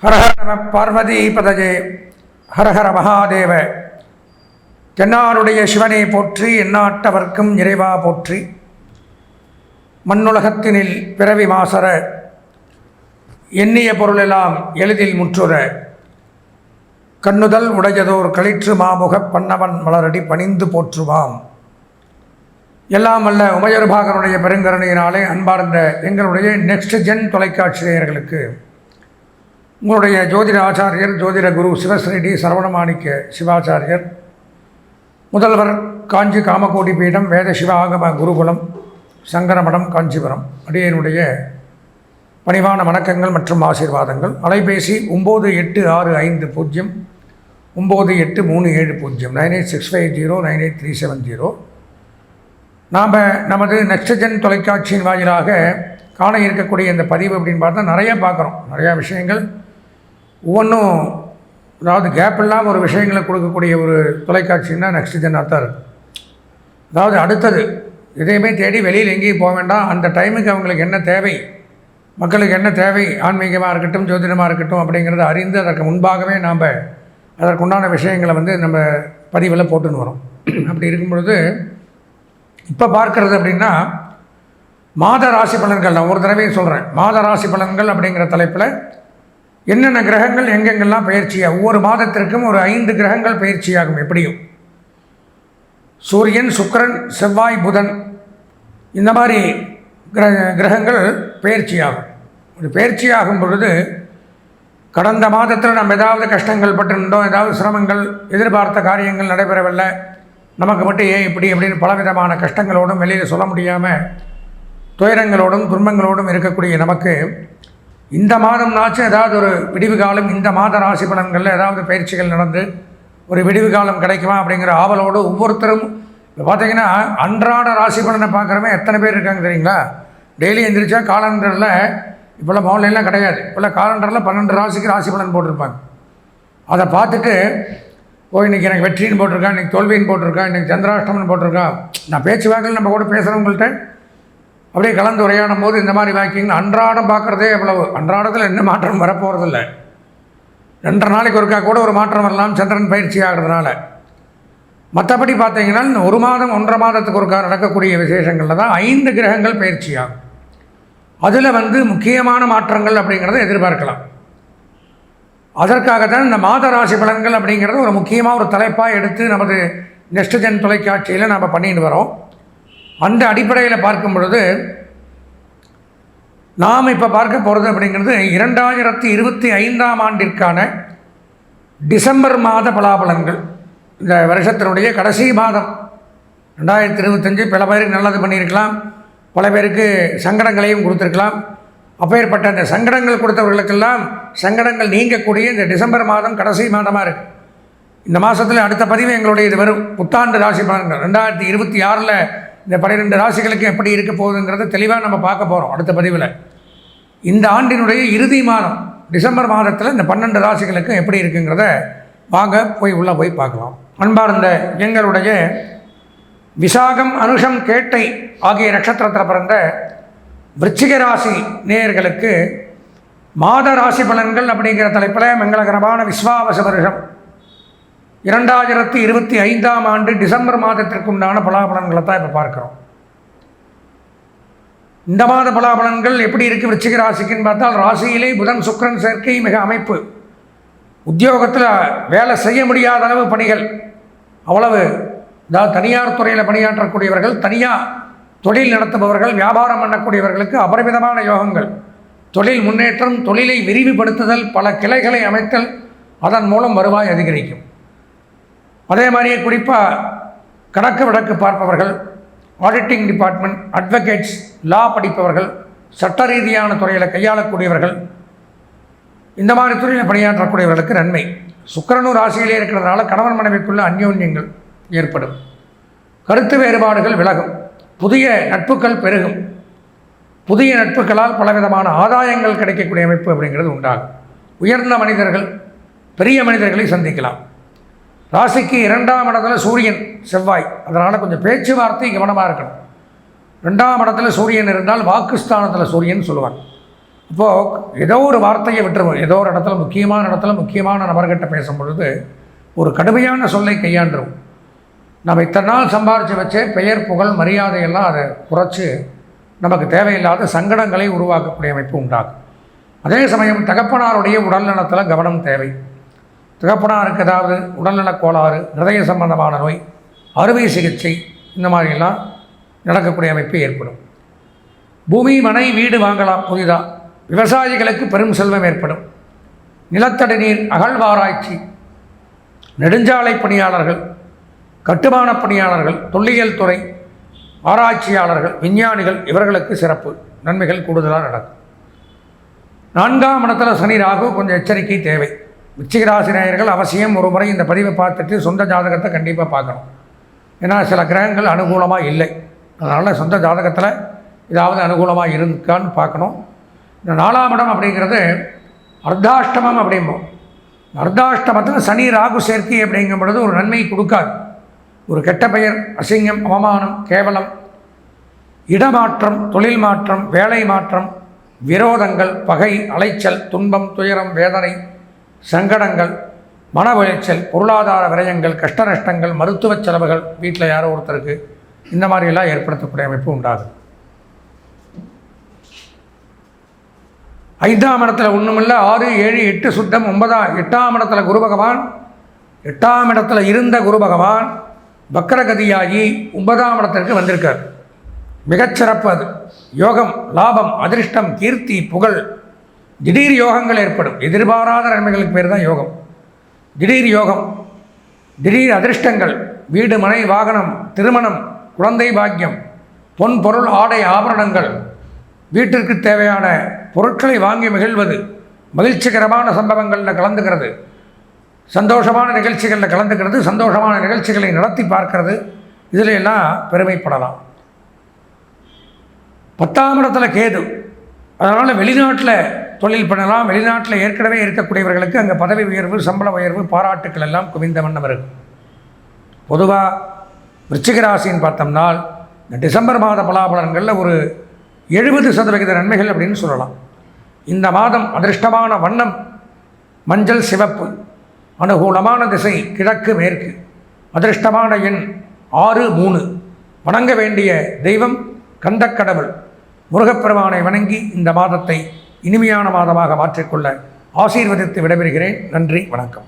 ஹரஹர நம பார்வதி பதஜே ஹரஹர மகாதேவ. தென்னாருடைய சிவனை போற்றி, எந்நாட்டவர்க்கும் இறைவா போற்றி. மண்ணுலகத்தினில் பிறவி மாசற, எண்ணிய பொருளெல்லாம் எளிதில் முற்றுற, கண்ணுதல் உடையதோர் களிற்று மாமுகப் பன்னவன் மலரடி பணிந்து போற்றுவாம். எல்லாம் வல்ல உமையொருபாகனுடைய பெருங்கருணையினாலே அன்பார்ந்த எங்களுடைய நெக்ஸ்ட் ஜென் தொலைக்காட்சி நேயர்களுக்கு உங்களுடைய ஜோதிட ஆச்சாரியர் ஜோதிட குரு சிவஸ்ரீ சரவணமாணிக்க சிவாச்சாரியர், முதல்வர் காஞ்சி காமகோடி பீடம் வேத சிவ ஆகம குருகுலம் சங்கரமடம் காஞ்சிபுரம் அடியனுடைய பணிவான வணக்கங்கள் மற்றும் ஆசீர்வாதங்கள். அலைபேசி 9865 9837 9865 98370. நாம் நமது நெக்ஸ்ட் ஜென் தொலைக்காட்சியின் வாயிலாக காண இருக்கக்கூடிய இந்த பதிவு அப்படின்னு பார்த்தா நிறையா பார்க்குறோம். நிறையா விஷயங்கள் ஒவ்வொன்றும், அதாவது கேப் இல்லாமல் ஒரு விஷயங்களை கொடுக்கக்கூடிய ஒரு தொலைக்காட்சின்னா நெக்ஸ்ட் ஜென்னாக தான் இருக்குது. அதாவது அடுத்தது எதையுமே தேடி வெளியில் எங்கேயும் போக வேண்டாம். அந்த டைமுக்கு அவங்களுக்கு என்ன தேவை, மக்களுக்கு என்ன தேவை, ஆன்மீகமாக இருக்கட்டும் ஜோதிடமாக இருக்கட்டும் அப்படிங்கிறத அறிந்து அதற்கு முன்பாகவே நாம் அதற்குண்டான விஷயங்களை நம்ம பதிவில் போட்டுன்னு வரோம். அப்படி இருக்கும் பொழுது இப்போ பார்க்குறது அப்படின்னா மாத ராசி பலன்கள். நான் ஒரு தடவையும் சொல்கிறேன், மாத ராசி பலன்கள் அப்படிங்கிற தலைப்பில் என்னென்ன கிரகங்கள் எங்கெங்கெல்லாம் பயிற்சியாக, ஒவ்வொரு மாதத்திற்கும் ஒரு 5 கிரகங்கள் பயிற்சியாகும். எப்படியும் சூரியன் சுக்கிரன் செவ்வாய் புதன் இந்த மாதிரி கிரகங்கள் பயிற்சியாகும். ஒரு பயிற்சியாகும் பொழுது கடந்த மாதத்தில் நம்ம ஏதாவது கஷ்டங்கள் பட்டிருந்தோம், ஏதாவது சிரமங்கள், எதிர்பார்த்த காரியங்கள் நடைபெறவில்லை, நமக்கு மட்டும் ஏன் இப்படி அப்படின்னு பலவிதமான கஷ்டங்களோடும் வெளியில் சொல்ல முடியாமல் துயரங்களோடும் துன்பங்களோடும் இருக்கக்கூடிய நமக்கு இந்த மாதம்னாச்சும் ஏதாவது ஒரு விடிவு காலம், இந்த மாத ராசி பலன்களில் ஏதாவது பயிற்சிகள் நடந்து ஒரு விடிவு காலம் கிடைக்குமா அப்படிங்கிற ஆவலோடு ஒவ்வொருத்தரும் பார்த்திங்கன்னா அன்றாட ராசி பலனை பார்க்குறவங்க எத்தனை பேர் இருக்காங்க தெரியுங்களா? டெய்லி எந்திரிச்சா காலண்டரில் இப்போல்லாம் ஆன்லைன்லாம் கிடையாது, இப்போல்லாம் காலண்டரில் 12 ராசிக்கு ராசி பலன் போட்டிருப்பாங்க. அதை பார்த்துட்டு இன்றைக்கி எனக்கு வெற்றின்னு போட்டிருக்கான், இன்றைக்கி தோல்வின்னு போட்டிருக்கான், இன்றைக்கி சந்திராஷ்டமன்னு போட்டிருக்கான். நான் பேச்சு வாக்கில் நம்ம கூட பேசுகிறவங்கள்ட்ட அப்படியே கலந்து உரையாடும் போது இந்த மாதிரி வாக்கியங்கள் அன்றாடம் பார்க்குறதே எவ்வளவு. அன்றாடத்தில் என்ன மாற்றம் வரப்போகிறதில்ல. 2 நாளைக்கு ஒருக்கா கூட ஒரு மாற்றம் வரலாம் சந்திரன் பயிற்சி ஆகிறதுனால. மற்றபடி பார்த்தீங்கன்னா ஒரு மாதம் 1.5 மாதத்துக்கு ஒருக்கா நடக்கக்கூடிய விசேஷங்களில் தான் 5 கிரகங்கள் பயிற்சி ஆகும். அதில் முக்கியமான மாற்றங்கள் அப்படிங்கிறத எதிர்பார்க்கலாம். அதற்காகத்தான் இந்த மாத ராசி பலன்கள் அப்படிங்கிறது ஒரு முக்கியமாக ஒரு தலைப்பாக எடுத்து நமது நெக்ஸ்ட் ஜென் தொலைக்காட்சியில் நாம் பண்ணிட்டு வரோம். அந்த அடிப்படையில் பார்க்கும் பொழுது நாம் இப்போ பார்க்க போகிறது அப்படிங்கிறது 2025ஆம் ஆண்டிற்கான டிசம்பர் மாத பலாபலன்கள். இந்த வருஷத்தினுடைய கடைசி மாதம் 2025. பல பேருக்கு நல்லது பண்ணியிருக்கலாம், பல பேருக்கு சங்கடங்களையும் கொடுத்துருக்கலாம். அப்பேற்பட்ட அந்த சங்கடங்கள் கொடுத்தவர்களுக்கெல்லாம் சங்கடங்கள் நீங்கக்கூடிய இந்த டிசம்பர் மாதம் கடைசி மாதமாக இருக்குது. இந்த மாதத்தில் அடுத்த பதிவு எங்களுடைய இது வரும் புத்தாண்டு ராசி பலன்கள். 2026 இந்த 12 ராசிகளுக்கு எப்படி இருக்க போகுதுங்கிறத தெளிவாக நம்ம பார்க்க போகிறோம் அடுத்த பதிவில். இந்த ஆண்டினுடைய இறுதி மாதம் டிசம்பர் மாதத்தில் இந்த 12 ராசிகளுக்கும் எப்படி இருக்குங்கிறத வாங்க உள்ளே போய் பார்க்கலாம். அன்பார்ந்த எங்களுடைய விசாகம் அனுஷம் கேட்டை ஆகிய நட்சத்திரத்தில் பிறந்த விருச்சிக ராசி நேயர்களுக்கு மாத ராசி பலன்கள் அப்படிங்கிற தலைப்பில் மங்களகரமான விஸ்வாவச வருஷம் 2025ஆம் ஆண்டு டிசம்பர் மாதத்திற்கு உண்டான பலாபலன்களை தான் இப்போ பார்க்குறோம். இந்த மாத பலாபலன்கள் எப்படி இருக்குது விருச்சிக ராசிக்குன்னு பார்த்தால், ராசியிலே புதன் சுக்கிரன் சேர்க்கை மிக அமைப்பு. உத்தியோகத்தில் வேலை செய்ய முடியாத அளவு பணிகள், அவ்வளவு. அதாவது தனியார் துறையில் பணியாற்றக்கூடியவர்கள், தனியாக தொழில் நடத்துபவர்கள், வியாபாரம் பண்ணக்கூடியவர்களுக்கு அபரிமிதமான யோகங்கள். தொழில் முன்னேற்றம், தொழிலை விரிவுபடுத்துதல், பல கிளைகளை அமைத்தல், அதன் மூலம் வருவாய் அதிகரிக்கும். அதே மாதிரியே குறிப்பாக கணக்கு வழக்கு பார்ப்பவர்கள், ஆடிட்டிங் டிபார்ட்மெண்ட், அட்வொகேட்ஸ், லா படிப்பவர்கள், சட்ட ரீதியான துறையில் கையாளக்கூடியவர்கள், இந்த மாதிரி துறையில் பணியாற்றக்கூடியவர்களுக்கு நன்மை. சுக்கிரனும் ராசியிலே இருக்கிறதுனால கணவன் மனைவிக்குள்ள அந்யோன்யங்கள் ஏற்படும், கருத்து வேறுபாடுகள் விலகும், புதிய நட்புகள் பெருகும். புதிய நட்புகளால் பலவிதமான ஆதாயங்கள் கிடைக்கக்கூடிய அமைப்பு அப்படிங்கிறது உண்டாகும். உயர்ந்த மனிதர்கள், பெரிய மனிதர்களை சந்திக்கலாம். ராசிக்கு 2ஆம் இடத்துல சூரியன் செவ்வாய், அதனால் கொஞ்சம் பேச்சுவார்த்தை கவனமாக இருக்கணும். 2ஆம் இடத்துல சூரியன் இருந்தால் வாக்குஸ்தானத்தில் சூரியன் சொல்லுவாங்க. இப்போது ஏதோ ஒரு வார்த்தையை விட்டுருவோம், ஏதோ ஒரு இடத்துல முக்கியமான நபர்கிட்ட பேசும் பொழுது ஒரு கடுமையான சொல்லை கையாண்டுரும். நம்ம இத்தனை நாள் சம்பாரித்து வச்சே பெயர் புகழ் மரியாதையெல்லாம் அதை குறைச்சி நமக்கு தேவையில்லாத சங்கடங்களை உருவாக்கக்கூடிய அமைப்பு உண்டாகும். அதே சமயம் தகப்பனாருடைய உடல்நலத்தில் கவனம் தேவை. தகப்பனாருக்கு ஏதாவது உடல்நலக் கோளாறு, ஹிருதய சம்பந்தமான நோய், அறுவை சிகிச்சை, இந்த மாதிரியெல்லாம் நடக்கக்கூடிய அமைப்பு ஏற்படும். பூமி மனை வீடு வாங்கலாம் புதிதாக. விவசாயிகளுக்கு பெரும் செல்வம் ஏற்படும். நிலத்தடி நீர் அகழ்வாராய்ச்சி, நெடுஞ்சாலை பணியாளர்கள், கட்டுமான பணியாளர்கள், தொல்லியல் துறை ஆராய்ச்சியாளர்கள், விஞ்ஞானிகள், இவர்களுக்கு சிறப்பு நன்மைகள் கூடுதலாக நடக்கும். 4ஆம் இடத்துல சனி ராகு, கொஞ்சம் எச்சரிக்கை தேவை. விருச்சிக ராசி நேயர்கள் அவசியம் ஒரு முறை இந்த பதிவை பார்த்துட்டு சொந்த ஜாதகத்தை கண்டிப்பாக பார்க்கணும். ஏன்னா சில கிரகங்கள் அனுகூலமாக இல்லை. அதனால் சொந்த ஜாதகத்தில் ஏதாவது அனுகூலமாக இருக்கான்னு பார்க்கணும். இந்த 4ஆம் இடம் அப்படிங்கிறது அர்த்தாஷ்டமம் அப்படிம்போம். அர்த்தாஷ்டமத்தில் சனி ராகு சேர்க்கை அப்படிங்கும் பொழுது ஒரு நன்மை கொடுக்காது. ஒரு கெட்ட பெயர், அசிங்கம், அவமானம், கேவலம், இடமாற்றம், தொழில் மாற்றம், வேலை மாற்றம், விரோதங்கள், பகை, அலைச்சல், துன்பம், துயரம், வேதனை, சங்கடங்கள், மன உளைச்சல், பொருளாதார விரயங்கள், கஷ்ட நஷ்டங்கள், மருத்துவ செலவுகள், வீட்டில் யாரோ ஒருத்தருக்கு இந்த மாதிரியெல்லாம் ஏற்படுத்தக்கூடிய அமைப்பு உண்டாகுது. 5ஆம் இடத்துல ஒன்றுமில்லை, 6, 7, 8 சுத்தம், 8ஆம் இடத்துல குரு பகவான், 8ஆம் இடத்துல இருந்த குரு பகவான் வக்கரகதியாகி 9ஆம் இடத்திற்கு வந்திருக்கார். மிகச்சிறப்பு. அது யோகம், லாபம், அதிர்ஷ்டம், கீர்த்தி, புகழ், திடீர் யோகங்கள் ஏற்படும். எதிர்பாராத நன்மைகளுக்கு பேர் தான் யோகம். திடீர் யோகம், திடீர் அதிர்ஷ்டங்கள், வீடு, மனை, வாகனம், திருமணம், குழந்தை பாக்கியம், பொன் பொருள், ஆடை, ஆபரணங்கள், வீட்டிற்கு தேவையான பொருட்களை வாங்கி மகிழ்வது, மகிழ்ச்சிகரமான சம்பவங்களில் கலந்துக்கிறது, சந்தோஷமான நிகழ்ச்சிகளில் கலந்துக்கிறது, சந்தோஷமான நிகழ்ச்சிகளை நடத்தி பார்க்கிறது, இதில் எல்லாம் பெருமைப்படலாம். 10ஆம் இடத்துல கேது. அதனால் வெளிநாட்டில் தொழில் பண்ணலாம். வெளிநாட்டில் ஏற்கனவே இருக்கக்கூடியவர்களுக்கு அங்கே பதவி உயர்வு, சம்பள உயர்வு, பாராட்டுக்கள் எல்லாம் குவிந்த வண்ணம் இருக்கும். பொதுவாக விருச்சிக ராசின்னு பார்த்தோம்னா இந்த டிசம்பர் மாத பலாபலன்களில் ஒரு 70% நன்மைகள் அப்படின்னு சொல்லலாம். இந்த மாதம் அதிர்ஷ்டமான வண்ணம் மஞ்சள், சிவப்பு. அனுகூலமான திசை கிழக்கு மேற்கு. அதிர்ஷ்டமான எண் 6, 3. வணங்க வேண்டிய தெய்வம் கந்தக்கடவுள் முருகப்பெருமானை வணங்கி இந்த மாதத்தை இனிமையான மாதமாக மாற்றிக்கொள்ள ஆசீர்வதித்து விடைபெறுகிறேன். நன்றி, வணக்கம்.